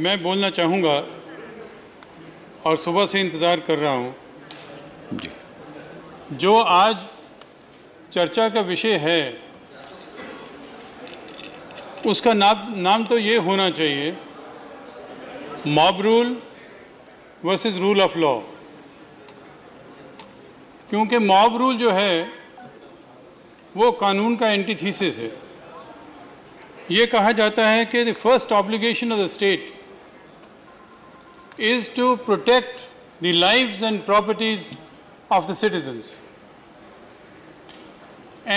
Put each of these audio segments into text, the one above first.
मैं बोलना चाहूँगा और सुबह से इंतज़ार कर रहा हूँ। जो आज चर्चा का विषय है उसका नाम तो ये होना चाहिए, mob rule versus rule of law. क्योंकि मॉब रूल जो है वो कानून का एंटीथीसिस है। ये कहा जाता है कि the first obligation of the state is to protect the lives and properties of the citizens.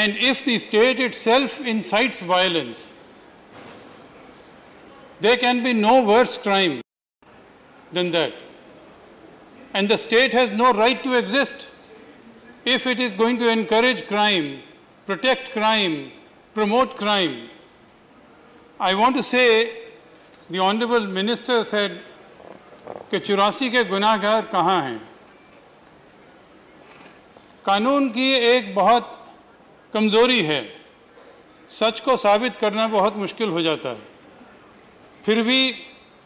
And if the state itself incites violence, there can be no worse crime than that. And the state has no right to exist if it is going to encourage crime, protect crime, promote crime. I want to say, the Honorable Minister said कि 84 के गुनाहगार कहाँ हैं। कानून की एक बहुत कमज़ोरी है, सच को साबित करना बहुत मुश्किल हो जाता है। फिर भी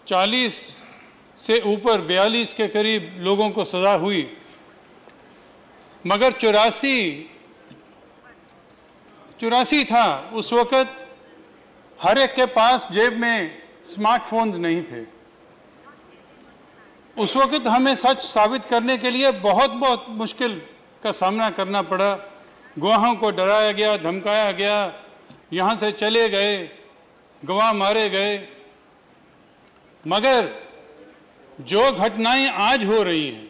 40 से ऊपर 42 के करीब लोगों को सज़ा हुई, मगर 84 था। उस वक़्त हर एक के पास जेब में स्मार्टफोन्स नहीं थे। उस वक़्त हमें सच साबित करने के लिए बहुत मुश्किल का सामना करना पड़ा। गवाहों को डराया गया, धमकाया गया, यहाँ से चले गए, गवाह मारे गए। मगर जो घटनाएं आज हो रही हैं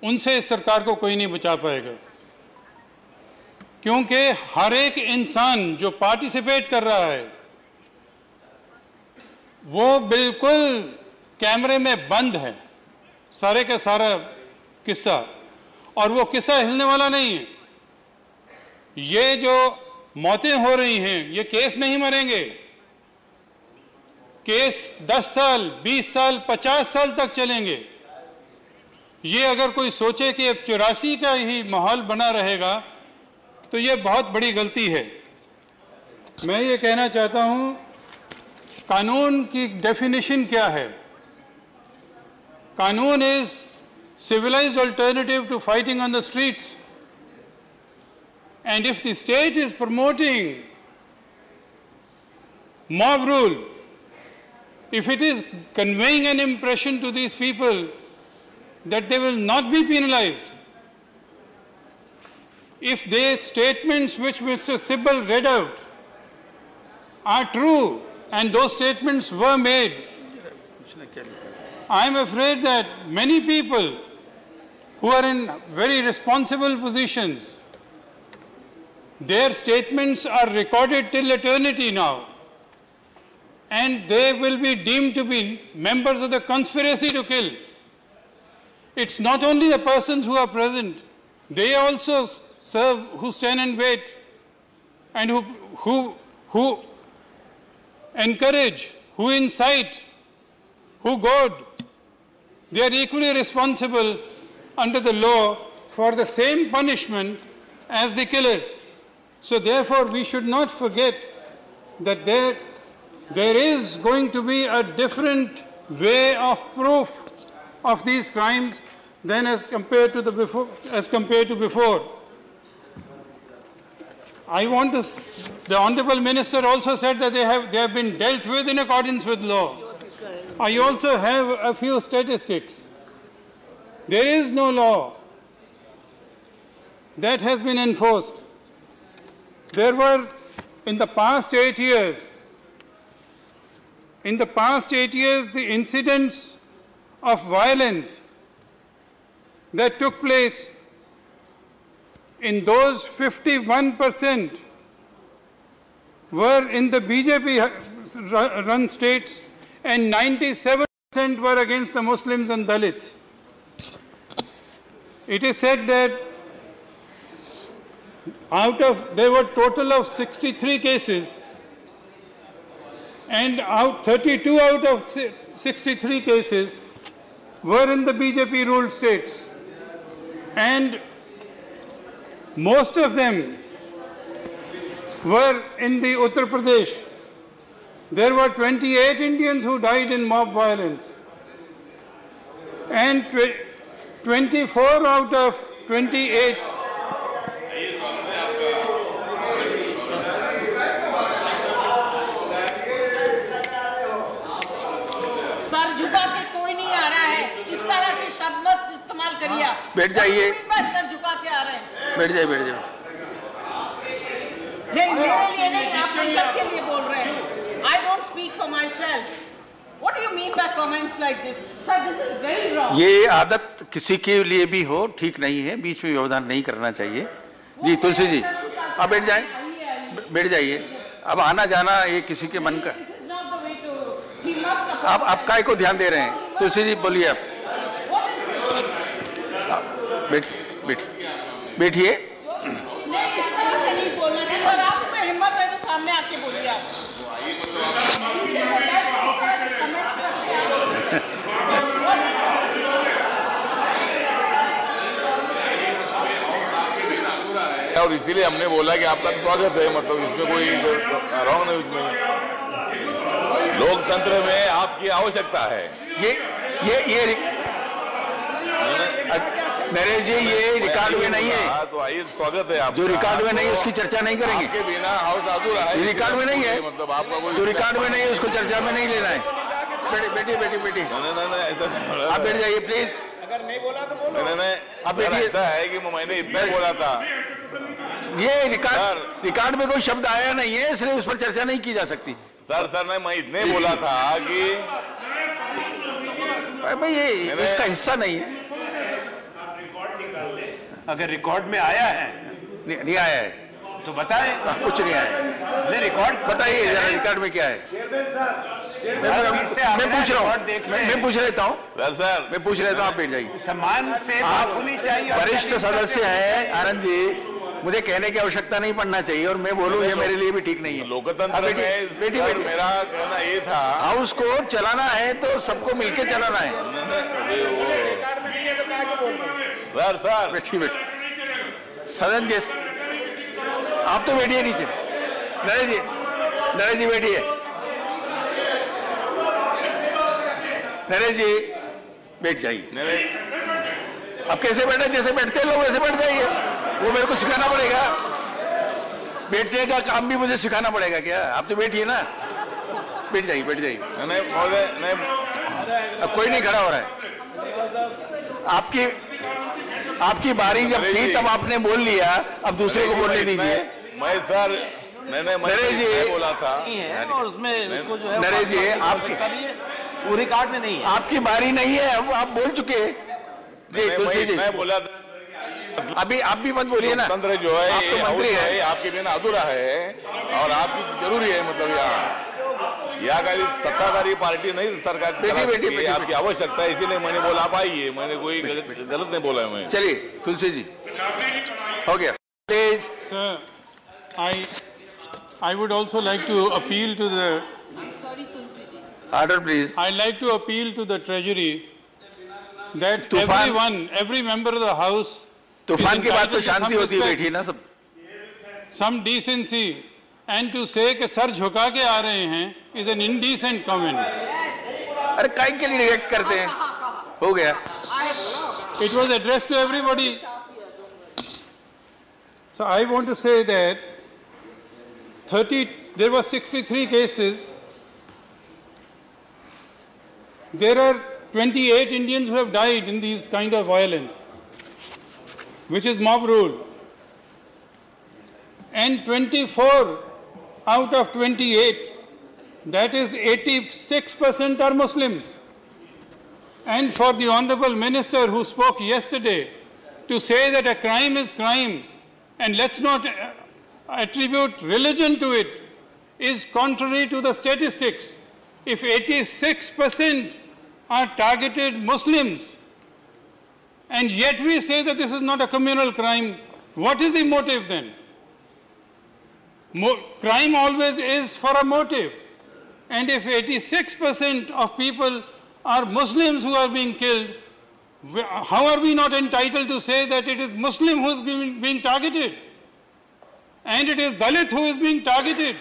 उनसे इस सरकार को कोई नहीं बचा पाएगा, क्योंकि हर एक इंसान जो पार्टिसिपेट कर रहा है वो बिल्कुल कैमरे में बंद है, सारे का सारा किस्सा। और वो किस्सा हिलने वाला नहीं है। ये जो मौतें हो रही हैं, ये केस नहीं मरेंगे। केस 10 साल, 20 साल, 50 साल तक चलेंगे। ये अगर कोई सोचे कि अब 84 का ही माहौल बना रहेगा तो ये बहुत बड़ी गलती है। मैं ये कहना चाहता हूँ, कानून की डेफिनेशन क्या है? Kanun is civilized alternative to fighting on the streets. And if the state is promoting mob rule, if it is conveying an impression to these people that they will not be penalized, if the statements which Mr. Sibal read out are true, and those statements were made, I am afraid that many people who are in very responsible positions, their statements are recorded till eternity now, and they will be deemed to be members of the conspiracy to kill. It's not only the persons who are present, they also serve, who stand and wait, and who encourage, who incite, who goad. They are equally responsible under the law for the same punishment as the killers. So therefore, we should not forget that there is going to be a different way of proof of these crimes than as compared to before. The Honorable Minister also said that they have been dealt with in accordance with law. I also have a few statistics. There is no law that has been enforced. There were, in the past 8 years, the incidents of violence that took place, in those 51% were in the BJP-run states, and 97% were against the Muslims and Dalits. It is said that there were total of 63 cases, and 32 out of 63 cases were in the BJP-ruled states. And most of them were in the Uttar Pradesh. there were 28 Indians who died in mob violence. And 24 out of 28 sir झुका के कोई नहीं आ रहा है, इस तरह के शब्द मत इस्तेमाल करिए। बैठ जाइए। सर झुका के आ रहे हैं। बैठ जाइए, बैठ जाइए। नहीं, मेरे लिए नहीं, आप सबके लिए बोल रहे हैं। I don't speak for myself. What do you mean by comments like this? Sir, this is very wrong. ये आदत किसी के लिए भी हो ठीक नहीं है, बीच में व्यवधान नहीं करना चाहिए। जी तुलसी जी, आप बैठ जाएं, बैठ जाइए। अब आना जाना ये किसी के मन का, आप काय को ध्यान दे रहे हैं? तुलसी जी बोलिए आप। बैठिए। नहीं, इस तरह से नहीं बोलना चाहिए। और आप में हिम्मत है तो सामने आके बोलिए आप। और इसीलिए हमने बोला कि आपका स्वागत है, मतलब इसमें कोई रॉन्ग नहीं, उसमें लोकतंत्र में आपकी आवश्यकता है। ये नरेश जी, ये रिकॉर्ड में नहीं है। तो आइए, स्वागत है आप। जो रिकॉर्ड में नहीं उसकी चर्चा नहीं करेंगे। आपके बिना हाउस अधूरा है। रिकॉर्ड में नहीं है, मतलब आपका कोई जो रिकॉर्ड में नहीं है उसको चर्चा में नहीं लेना है। बैठिए। नहीं, ऐसा आप बैठ जाइए प्लीज। अगर नहीं बोला तो बोलो। नहीं, अब ऐसा है कि मैंने इतना बोला था। ये रिकॉर्ड में कोई शब्द आया नहीं है, इसलिए उस पर चर्चा नहीं की जा सकती। सर मैं इतने बोला था कि भाई ये इसका हिस्सा नहीं है। अगर रिकॉर्ड में आया है, नहीं आया है तो बताएं। कुछ नहीं आया। नहीं, रिकॉर्ड बताइए जरा, रिकॉर्ड में क्या है? मैं पूछ रहा हूँ, मैं पूछ लेता हूँ सर मैं पूछ लेता हूँ। आप बैठ जाइए। सम्मान से बात होनी चाहिए। वरिष्ठ सदस्य है आनंद जी, मुझे कहने की आवश्यकता नहीं पड़ना चाहिए, और मैं बोलूँ ये मेरे लिए भी ठीक नहीं है। लोकतंत्र में बेटी मेरा कहना ये था, हाउस को चलाना है तो सबको मिलकर चलाना है। रिकॉर्ड में नहीं है तो क्या बोल रहे हैं? सर बैठिए। सदन जी, आप तो बैठिए नीचे। नरेश जी बैठिए। नरेश जी बैठ जाइए। अब कैसे बैठे? जैसे बैठते हैं लोग वैसे बैठ जाइए। वो मेरे को सिखाना पड़ेगा? बैठने का काम भी मुझे सिखाना पड़ेगा क्या? आप तो बैठिए ना। बैठ जाइए। नहीं, अब कोई नहीं खड़ा हो रहा है। आपकी बारी जब थी तब आपने बोल लिया, अब दूसरे को बोलने दीजिए। मैं नरेश जी बोला था और उसमें उसको जो है नरेश जी, आपकी वो रिकॉर्ड में नहीं है। आपकी बारी नहीं है, अब आप बोल चुके। तुलसी जी, मैं बोला था अभी आप भी मत बोलिए ना। लोकतंत्र जो है आप तो मंत्री है, आपके बिना अधूरा है, और आपकी जरूरी है। मतलब यहाँ का सत्ताधारी पार्टी नहीं सरकार बेटी आपकी आवश्यकता है, इसीलिए मैंने बोला आप आइए। मैंने कोई गलत नहीं बोला है मैं। चलिए तुलसी जी, हो गया please. Sir, I would also like to appeal to the order please. I'd like to appeal to the Treasury that तूफान- every member of the House तूफान is के बाद तो entitled to शांति some होती है, respect, बैठिए ना सब। some decency, and to say कि सर झुका के आ रहे हैं is an indecent comment. अरे काय के लिए रिएक्ट करते हैं? हो गया। It was addressed to everybody. So I want to say that there were 63 cases. There are 28 Indians who have died in these kind of violence, which is mob rule. And 24 out of 28, that is 86% are Muslims. And for the Honorable Minister who spoke yesterday to say that a crime is crime and let's not attribute religion to it is contrary to the statistics. If 86% are targeted Muslims and yet we say that this is not a communal crime, what is the motive then? Crime always is for a motive. And if 86% of people are Muslims who are being killed, how are we not entitled to say that it is Muslim who is being targeted? And it is Dalit who is being targeted.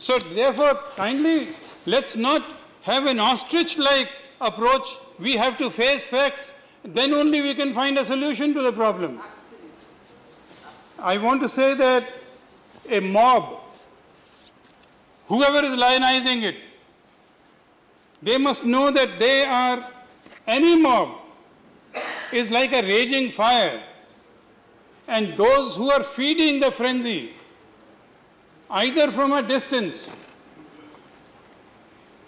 So therefore, kindly, let's not have an ostrich-like approach. We have to face facts. Then only we can find a solution to the problem. I want to say that a mob, whoever is lionizing it, they must know that any mob is like a raging fire. And those who are feeding the frenzy, either from a distance,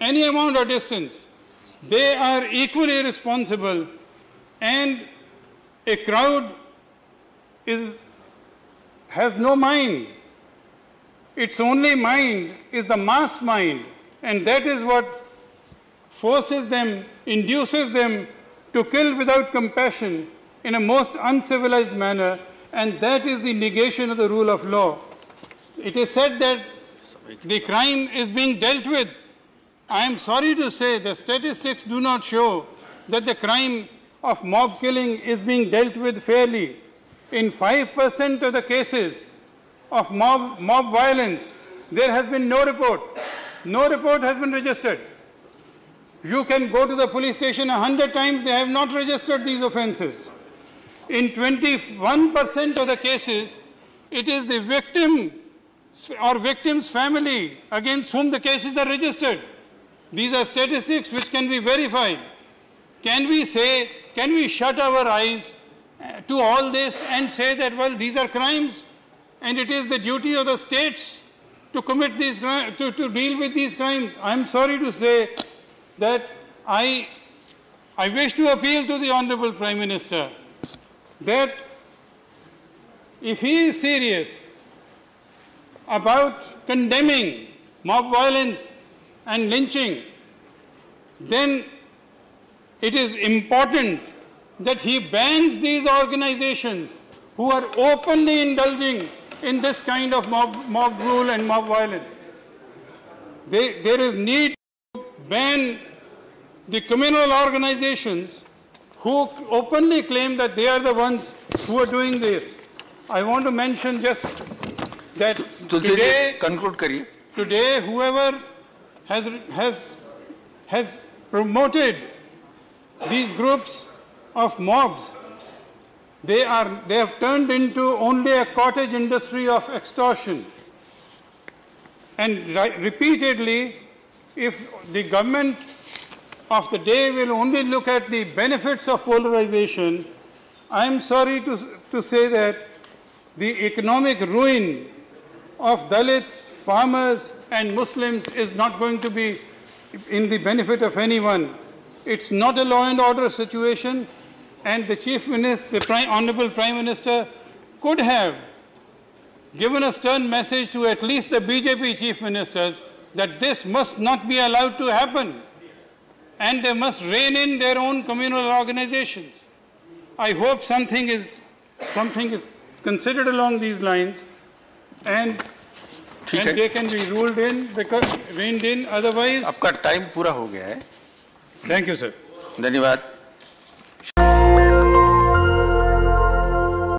any amount of distance, they are equally responsible. And a crowd has no mind. Its only mind is the mass mind, and that is what forces them, induces them to kill without compassion in a most uncivilized manner, and that is the negation of the rule of law. It is said that the crime is being dealt with. I am sorry to say the statistics do not show that the crime of mob killing is being dealt with fairly. In 5% of the cases of mob violence, there has been no report. No report has been registered. You can go to the police station 100 times, they have not registered these offences. In 21% of the cases, it is the victim or victim's family against whom the cases are registered. These are statistics which can be verified. Can we shut our eyes to all this and say that, well, these are crimes and it is the duty of the states to commit these, to deal with these crimes? I'm sorry to say that I wish to appeal to the Honorable Prime Minister that if he is serious about condemning mob violence and lynching, then it is important that he bans these organizations who are openly indulging in this kind of mob rule and mob violence. There is need to ban the communal organizations who openly claim that they are the ones who are doing this. I want to mention just that today whoever has promoted these groups of mobs, they have turned into only a cottage industry of extortion. And repeatedly, if the government of the day will only look at the benefits of polarization, I am sorry to say that the economic ruin of Dalits, farmers and Muslims is not going to be in the benefit of anyone. It's not a law and order situation, and the Chief Minister, Honorable Prime Minister, could have given a stern message to at least the BJP Chief Ministers that this must not be allowed to happen, and they must rein in their own communal organizations. I hope something is considered along these lines, and they can be reined in. Otherwise, आपका time पूरा हो गया है. Thank you, sir. धन्यवाद.